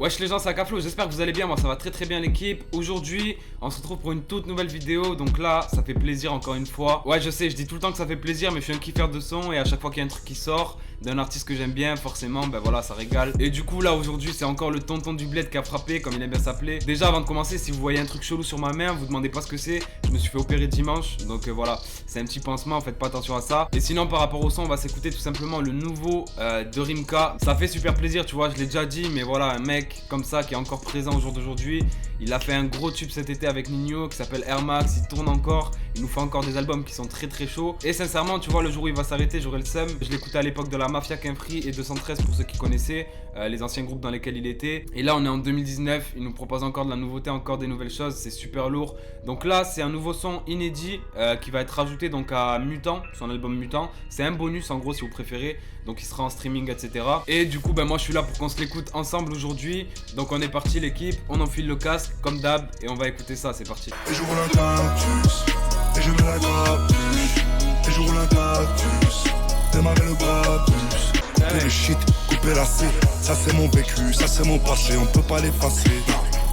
Wesh les gens, c'est Akaflo, j'espère que vous allez bien, moi ça va très bien l'équipe. Aujourd'hui, on se retrouve pour une toute nouvelle vidéo, donc là, ça fait plaisir encore une fois. Ouais, je sais, je dis tout le temps que ça fait plaisir, mais je suis un kiffeur de son et à chaque fois qu'il y a un truc qui sort d'un artiste que j'aime bien, forcément, ben voilà, ça régale. Et du coup là, aujourd'hui, c'est encore le tonton du bled qui a frappé, comme il aime bien s'appeler. Déjà, avant de commencer, si vous voyez un truc chelou sur ma main, vous demandez pas ce que c'est. Je me suis fait opérer dimanche, donc voilà, c'est un petit pansement, faites pas attention à ça. Et sinon, par rapport au son, on va s'écouter tout simplement le nouveau de Rimka. Ça fait super plaisir, tu vois, je l'ai déjà dit, mais voilà, un mec comme ça qui est encore présent au jour d'aujourd'hui. Il a fait un gros tube cet été avec Nino qui s'appelle Air Max, il tourne encore, il nous fait encore des albums qui sont très chauds. Et sincèrement, tu vois, le jour où il va s'arrêter, j'aurai le seum. Je l'écoutais à l'époque de la Mafia Quinfree et 213 pour ceux qui connaissaient, les anciens groupes dans lesquels il était. Et là, on est en 2019, il nous propose encore de la nouveauté, encore des nouvelles choses, c'est super lourd. Donc là, c'est un nouveau son inédit qui va être rajouté donc à Mutant, son album Mutant. C'est un bonus en gros si vous préférez, donc il sera en streaming, etc. Et du coup, ben moi je suis là pour qu'on se l'écoute ensemble aujourd'hui. Donc on est parti l'équipe, on enfile le casque comme d'hab et on va écouter ça, c'est parti. Et je roule un cactus, et je mets la capuche. Et je roule un cactus, démarrer le bras plus. Couper le shit, couper la C, ça c'est mon vécu, ça c'est mon passé, on peut pas l'effacer.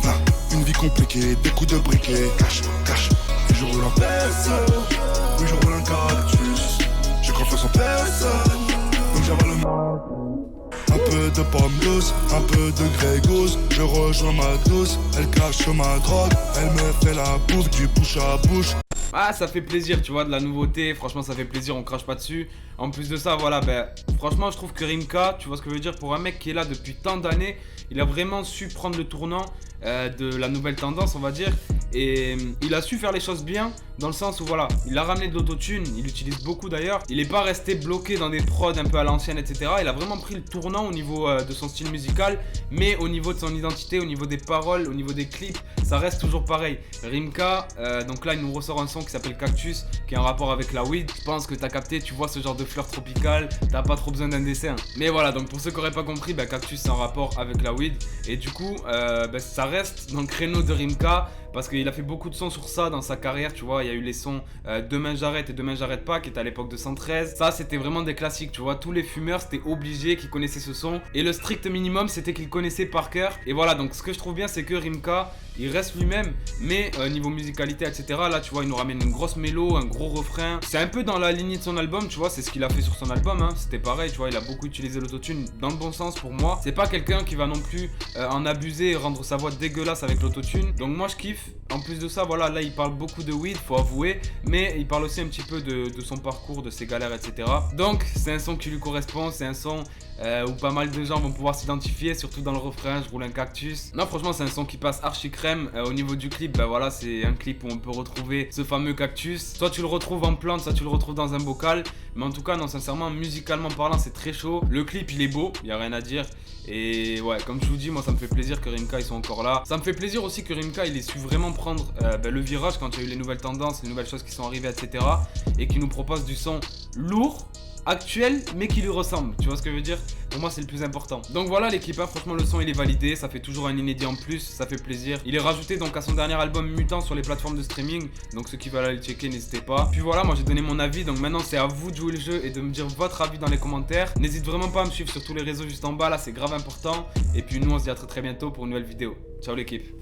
Non, une vie compliquée, des coups de briquet, cache. Et je roule un perso, oui je roule un cactus. J'ai confiance en personne, donc j'avale le mal. Un peu de pomme douce, un peu de grégousse. Je rejoins ma douce, elle cache ma drogue. Elle me fait la bouffe du bouche à bouche. Ah, ça fait plaisir, tu vois, de la nouveauté. Franchement, ça fait plaisir, on crache pas dessus. En plus de ça, voilà, ben, franchement, je trouve que Rimka, tu vois ce que je veux dire, pour un mec qui est là depuis tant d'années, il a vraiment su prendre le tournant de la nouvelle tendance, on va dire. Et il a su faire les choses bien, dans le sens où, voilà, il a ramené de l'autotune, il l'utilise beaucoup d'ailleurs. Il n'est pas resté bloqué dans des prods un peu à l'ancienne, etc. Il a vraiment pris le tournant au niveau de son style musical, mais au niveau de son identité, au niveau des paroles, au niveau des clips, ça reste toujours pareil. Rimka, donc là, il nous ressort un son qui s'appelle Cactus, qui est en rapport avec la weed. Je pense que t'as capté, tu vois ce genre de fleurs tropicales, t'as pas trop besoin d'un dessin. Mais voilà, donc pour ceux qui n'auraient pas compris, bah, Cactus c'est en rapport avec la weed. Et du coup, bah, ça reste dans le créneau de Rimka, parce qu'il a fait beaucoup de sons sur ça dans sa carrière, tu vois. Il y a eu les sons Demain j'arrête et Demain j'arrête pas, qui était à l'époque de 113. Ça, c'était vraiment des classiques, tu vois. Tous les fumeurs, c'était obligé qu'ils connaissaient ce son. Et le strict minimum, c'était qu'ils connaissaient par cœur. Et voilà, donc ce que je trouve bien, c'est que Rimka, il reste lui-même, mais niveau musicalité, etc. Là, tu vois, il nous ramène une grosse mélo, un gros refrain. C'est un peu dans la lignée de son album, tu vois. C'est ce qu'il a fait sur son album, hein. C'était pareil, tu vois. Il a beaucoup utilisé l'autotune dans le bon sens pour moi. C'est pas quelqu'un qui va non plus en abuser et rendre sa voix dégueulasse avec l'autotune. Donc moi, je kiffe. En plus de ça, voilà, là, il parle beaucoup de weed, faut avouer. Mais il parle aussi un petit peu de son parcours, de ses galères, etc. Donc, c'est un son qui lui correspond. C'est un son où pas mal de gens vont pouvoir s'identifier, surtout dans le refrain, je roule un cactus. Non, franchement, c'est un son qui passe archi crème. Au niveau du clip, bah voilà, c'est un clip où on peut retrouver ce fameux cactus. Soit tu le retrouves en plante, soit tu le retrouves dans un bocal. Mais en tout cas, non, sincèrement, musicalement parlant, c'est très chaud. Le clip, il est beau, il y a rien à dire. Et ouais, comme je vous dis, moi ça me fait plaisir que Rimka ils sont encore là. Ça me fait plaisir aussi que Rimka il ait su vraiment prendre le virage quand il y a eu les nouvelles tendances, les nouvelles choses qui sont arrivées, etc. Et qui nous propose du son lourd, actuel, mais qui lui ressemble. Tu vois ce que je veux dire? Pour moi c'est le plus important. Donc voilà l'équipe, hein, franchement le son il est validé, ça fait toujours un inédit en plus, ça fait plaisir. Il est rajouté donc à son dernier album Mutant sur les plateformes de streaming, donc ceux qui veulent aller le checker n'hésitez pas. Puis voilà, moi j'ai donné mon avis, donc maintenant c'est à vous de jouer le jeu et de me dire votre avis dans les commentaires. N'hésite vraiment pas à me suivre sur tous les réseaux juste en bas, là c'est grave important. Et puis nous on se dit à très bientôt pour une nouvelle vidéo. Ciao l'équipe.